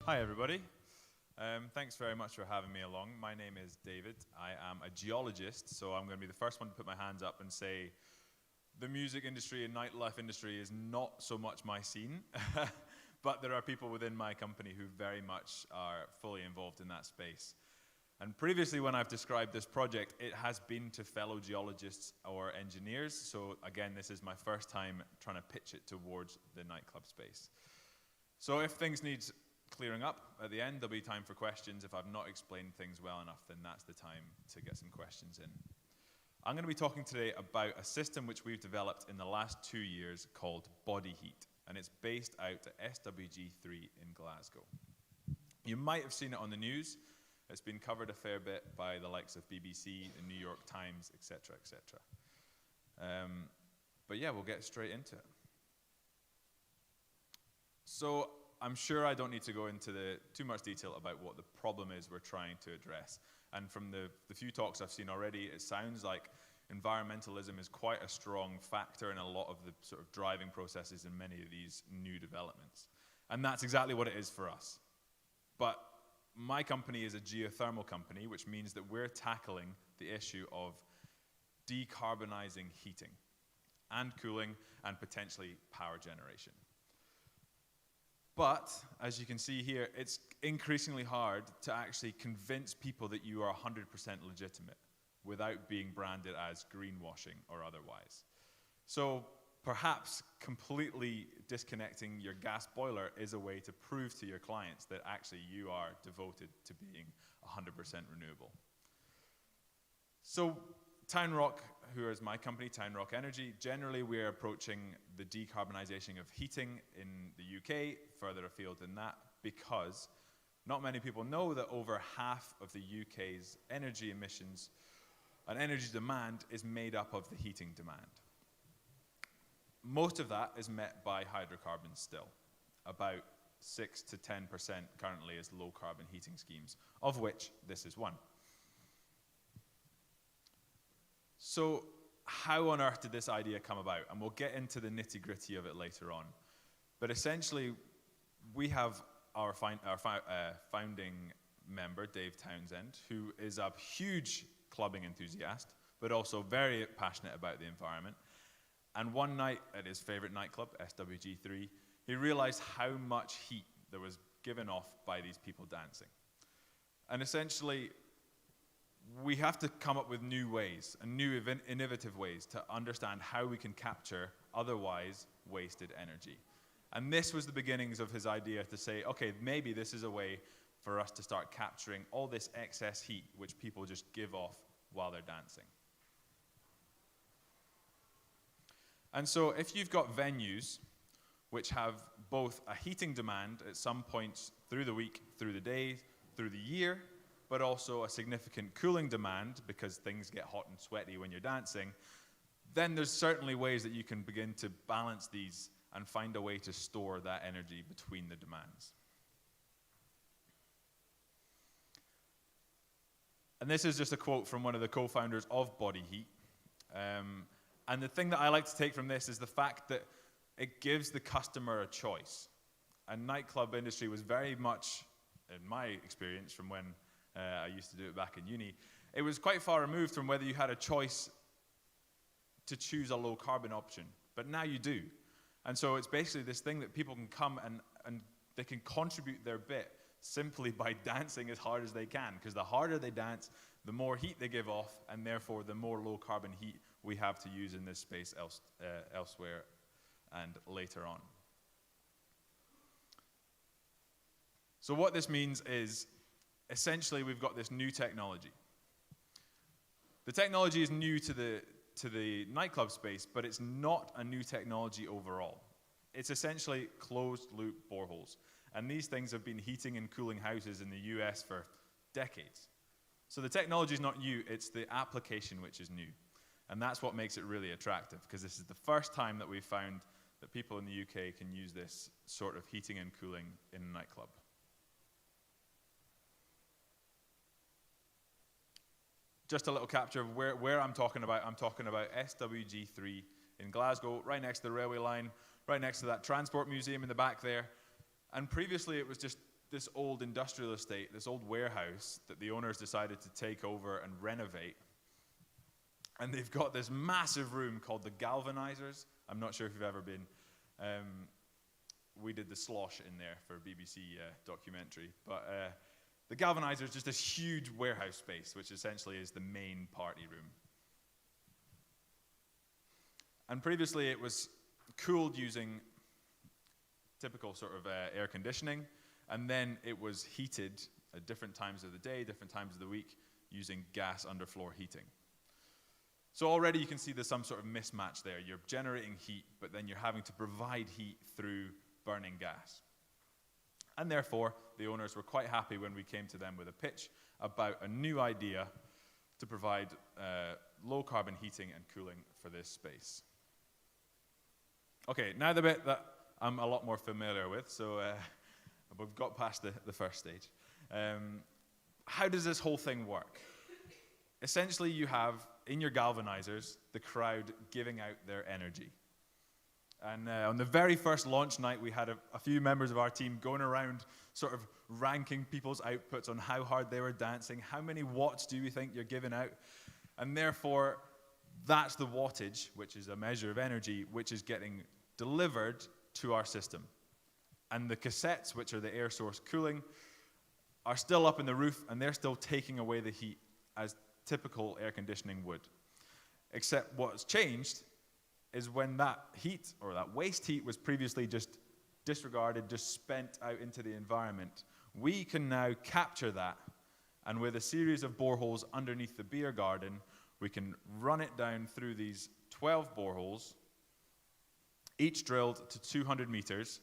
Hi, everybody. Thanks very much for having me along. My name is David. I am a geologist, so I'm going to be the first one to put my hands up and say the music industry and nightlife industry is not so much my scene, but there are people within my company who very much are fully involved in that space. And previously, when I've described this project, it has been to fellow geologists or engineers. So again, this is my first time trying to pitch it towards the nightclub space. So if things need clearing up at the end, there'll be time for questions. If I've not explained things well enough, then that's the time to get some questions in. I'm going to be talking today about a system which we've developed in the last 2 years called BODYHEAT, and it's based out at SWG3 in Glasgow. You might have seen it on the news. It's been covered a fair bit by the likes of BBC, the New York Times, etc., etc. But yeah, we'll get straight into it. So I'm sure I don't need to go into too much detail about what the problem is we're trying to address. And from the few talks I've seen already, it sounds like environmentalism is quite a strong factor in a lot of the sort of driving processes in many of these new developments. And that's exactly what it is for us. But my company is a geothermal company, which means that we're tackling the issue of decarbonizing heating and cooling and potentially power generation. But, as you can see here, it's increasingly hard to actually convince people that you are 100% legitimate without being branded as greenwashing or otherwise. So perhaps completely disconnecting your gas boiler is a way to prove to your clients that actually you are devoted to being 100% renewable. So TownRock, who is my company, TownRock Energy, generally we're approaching the decarbonization of heating in the UK, further afield than that, because not many people know that over half of the UK's energy emissions and energy demand is made up of the heating demand. Most of that is met by hydrocarbons still. About 6 to 10% currently is low carbon heating schemes, of which this is one. So how on earth did this idea come about? And we'll get into the nitty-gritty of it later on. But essentially, we have our founding member, Dave Townsend, who is a huge clubbing enthusiast, but also very passionate about the environment. And one night at his favorite nightclub, SWG3, he realized how much heat there was given off by these people dancing. And essentially, we have to come up with new ways and new innovative ways to understand how we can capture otherwise wasted energy. And this was the beginnings of his idea to say, okay, maybe this is a way for us to start capturing all this excess heat which people just give off while they're dancing. And so if you've got venues which have both a heating demand at some points through the week, through the day, through the year, but also a significant cooling demand because things get hot and sweaty when you're dancing, then there's certainly ways that you can begin to balance these and find a way to store that energy between the demands. And this is just a quote from one of the co-founders of BODYHEAT. And the thing that I like to take from this is the fact that it gives the customer a choice. And nightclub industry was very much, in my experience from when I used to do it back in uni, it was quite far removed from whether you had a choice to choose a low carbon option, but now you do. And so it's basically this thing that people can come and they can contribute their bit simply by dancing as hard as they can, because the harder they dance, the more heat they give off, and therefore the more low carbon heat we have to use in this space elsewhere and later on. So what this means is, essentially, we've got this new technology. The technology is new to the nightclub space, but it's not a new technology overall. It's essentially closed-loop boreholes. And these things have been heating and cooling houses in the US for decades. So the technology is not new, it's the application which is new. And that's what makes it really attractive, because this is the first time that we've found that people in the UK can use this sort of heating and cooling in a nightclub. Just a little capture of where I'm talking about. I'm talking about SWG3 in Glasgow, right next to the railway line, right next to that transport museum in the back there. And previously it was just this old industrial estate, this old warehouse that the owners decided to take over and renovate. And they've got this massive room called the galvanizers. I'm not sure if you've ever been. We did the slosh in there for a BBC documentary. But the galvanizer is just this huge warehouse space, which essentially is the main party room. And previously it was cooled using typical sort of air conditioning, and then it was heated at different times of the day, different times of the week, using gas underfloor heating. So already you can see there's some sort of mismatch there. You're generating heat, but then you're having to provide heat through burning gas. And therefore, the owners were quite happy when we came to them with a pitch about a new idea to provide low carbon heating and cooling for this space. Okay, now the bit that I'm a lot more familiar with, so we've got past the first stage. How does this whole thing work? Essentially, you have, in your galvanizers, the crowd giving out their energy. And on the very first launch night, we had a few members of our team going around sort of ranking people's outputs on how hard they were dancing, how many watts do you think you're giving out? And therefore, that's the wattage, which is a measure of energy, which is getting delivered to our system. And the cassettes, which are the air source cooling, are still up in the roof, and they're still taking away the heat as typical air conditioning would. Except what's changed is when that heat, or that waste heat, was previously just disregarded, just spent out into the environment, we can now capture that, and with a series of boreholes underneath the beer garden, we can run it down through these 12 boreholes, each drilled to 200 meters,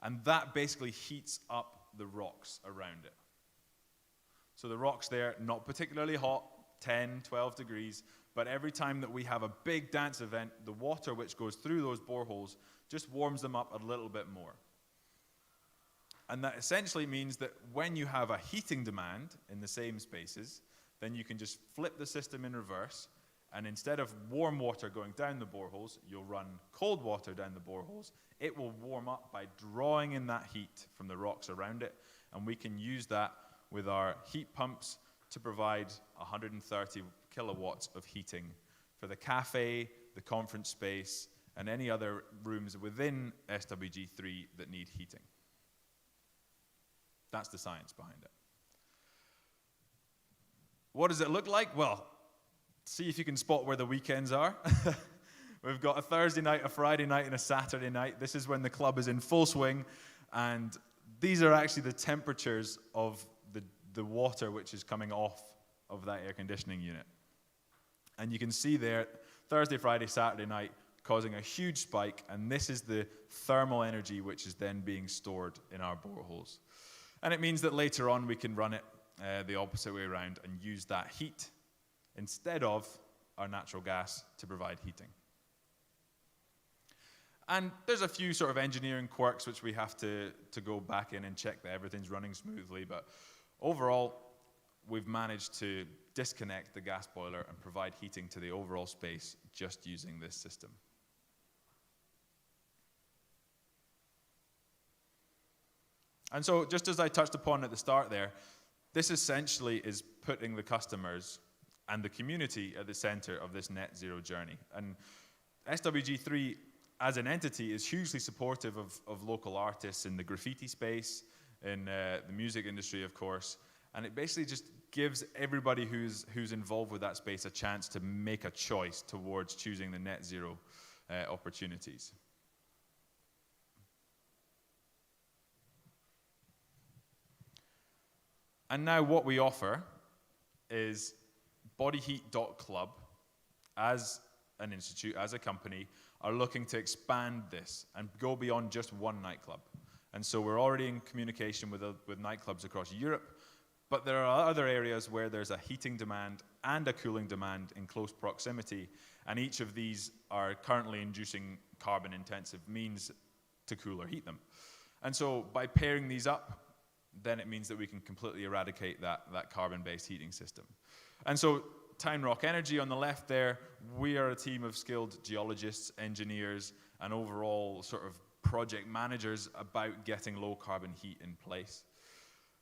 and that basically heats up the rocks around it. So the rocks there, not particularly hot, 10, 12 degrees, but every time that we have a big dance event, the water which goes through those boreholes just warms them up a little bit more. And that essentially means that when you have a heating demand in the same spaces, then you can just flip the system in reverse, and instead of warm water going down the boreholes, you'll run cold water down the boreholes. It will warm up by drawing in that heat from the rocks around it, and we can use that with our heat pumps to provide 130 kilowatts of heating for the cafe, the conference space, and any other rooms within SWG3 that need heating. That's the science behind it. What does it look like? Well, see if you can spot where the weekends are. We've got a Thursday night, a Friday night, and a Saturday night. This is when the club is in full swing, and these are actually the temperatures of the water which is coming off of that air conditioning unit. And you can see there, Thursday, Friday, Saturday night, causing a huge spike, and this is the thermal energy which is then being stored in our boreholes. And it means that later on we can run it the opposite way around and use that heat instead of our natural gas to provide heating. And there's a few sort of engineering quirks which we have to go back in and check that everything's running smoothly, but overall, we've managed to disconnect the gas boiler and provide heating to the overall space just using this system. And so, just as I touched upon at the start there, this essentially is putting the customers and the community at the center of this net zero journey. And SWG3 as an entity is hugely supportive of local artists in the graffiti space, in the music industry, of course, and it basically just gives everybody who's involved with that space a chance to make a choice towards choosing the net zero opportunities. And now what we offer is BODYHEAT.club as an institute, as a company, are looking to expand this and go beyond just one nightclub. And so we're already in communication with nightclubs across Europe, but there are other areas where there's a heating demand and a cooling demand in close proximity, and each of these are currently inducing carbon-intensive means to cool or heat them. And so by pairing these up, then it means that we can completely eradicate that carbon-based heating system. And so TownRock Energy on the left there, we are a team of skilled geologists, engineers, and overall sort of project managers about getting low carbon heat in place.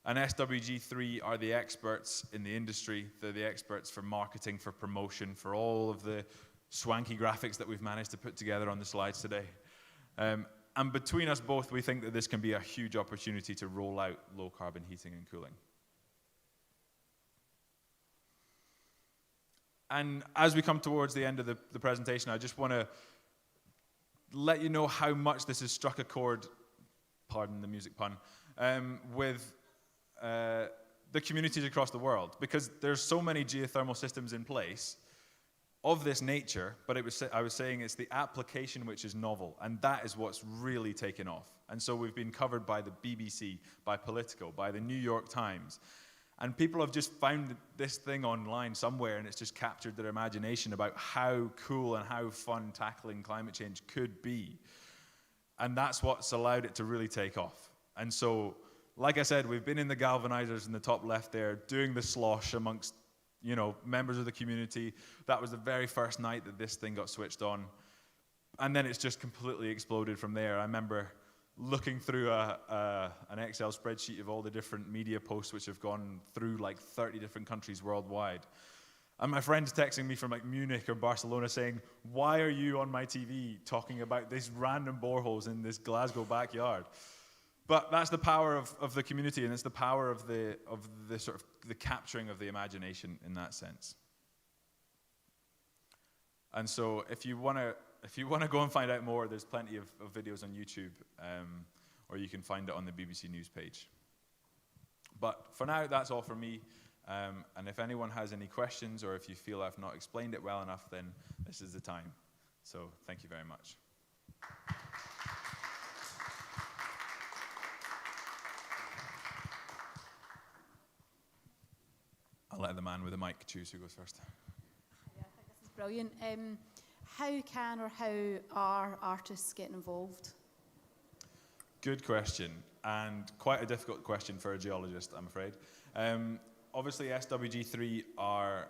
And SWG3 are the experts in the industry. They're the experts for marketing, for promotion, for all of the swanky graphics that we've managed to put together on the slides today. And between us both, we think that this can be a huge opportunity to roll out low-carbon heating and cooling. And as we come towards the end of the presentation, I just want to let you know how much this has struck a chord, pardon the music pun, with the communities across the world, because there's so many geothermal systems in place of this nature, but I was saying it's the application which is novel, and that is what's really taken off. And so we've been covered by the BBC, by Politico, by the New York Times, and people have just found this thing online somewhere, and it's just captured their imagination about how cool and how fun tackling climate change could be. And that's what's allowed it to really take off. And so, like I said, we've been in the galvanizers in the top left there, doing the slosh amongst, members of the community. That was the very first night that this thing got switched on. And then it's just completely exploded from there. I remember looking through an Excel spreadsheet of all the different media posts which have gone through like 30 different countries worldwide. And my friend's texting me from like Munich or Barcelona saying, "Why are you on my TV talking about these random boreholes in this Glasgow backyard?" But that's the power of the community, and it's the power of the sort of the capturing of the imagination in that sense. And so if you want to go and find out more, there's plenty of videos on YouTube, or you can find it on the BBC News page. But for now, that's all for me. And if anyone has any questions, or if you feel I've not explained it well enough, then this is the time. So thank you very much. I'll let the man with the mic choose who goes first. Yeah, I think this is brilliant. How can or how are artists getting involved? Good question, and quite a difficult question for a geologist, I'm afraid. Obviously, SWG3 are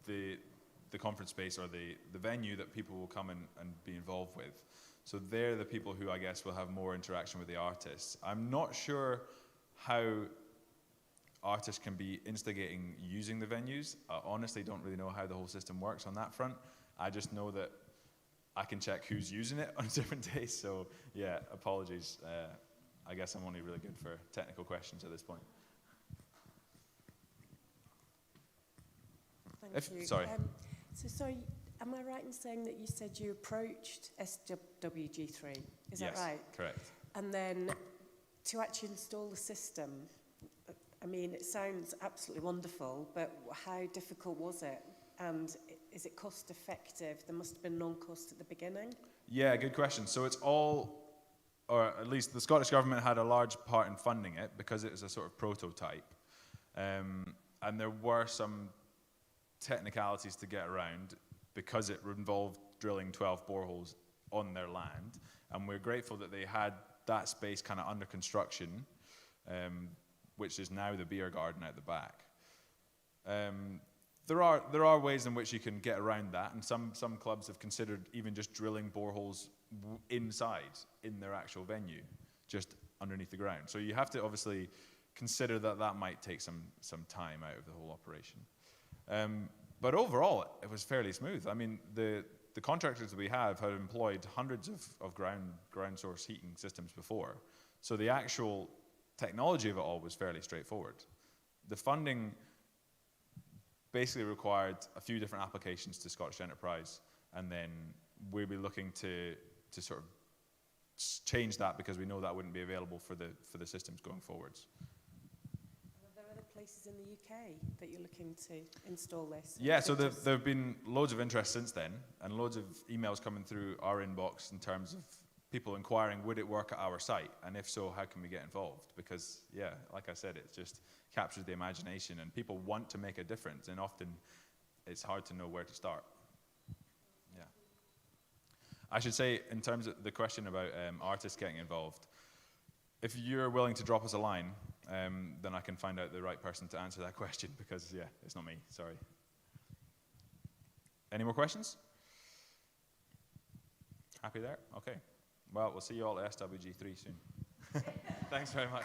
the conference space, or the venue that people will come and be involved with. So they're the people who, I guess, will have more interaction with the artists. I'm not sure how artists can be instigating using the venues. I honestly don't really know how the whole system works on that front. I just know that I can check who's using it on different days. So yeah, apologies. I guess I'm only really good for technical questions at this point. Thank you. Sorry. Sorry, am I right in saying that you said you approached SWG3? Is that right? Yes, correct. And then to actually install the system, I mean, it sounds absolutely wonderful, but how difficult was it? And is it cost effective? There must have been non-cost at the beginning. Yeah, good question. So it's all, or at least the Scottish Government had a large part in funding it because it was a sort of prototype. And there were some technicalities to get around because it involved drilling 12 boreholes on their land. And we're grateful that they had that space kind of under construction, which is now the beer garden out the back. There are ways in which you can get around that, and some clubs have considered even just drilling boreholes inside in their actual venue, just underneath the ground. So you have to obviously consider that might take some time out of the whole operation. But overall, it was fairly smooth. I mean, the contractors that we have employed hundreds of ground source heating systems before, so the actual technology of it all was fairly straightforward. The funding basically required a few different applications to Scottish Enterprise, and then we'll be looking to sort of change that because we know that wouldn't be available for the systems going forwards. Are there other places in the UK that you're looking to install this? Yeah, so there have been loads of interest since then, and loads of emails coming through our inbox in terms of people inquiring, would it work at our site? And if so, how can we get involved? Because, yeah, like I said, it just captures the imagination, and people want to make a difference, and often it's hard to know where to start. Yeah. I should say, in terms of the question about artists getting involved, if you're willing to drop us a line, then I can find out the right person to answer that question, because, yeah, it's not me, sorry. Any more questions? Happy there? Okay. Well, we'll see you all at SWG3 soon. Thanks very much.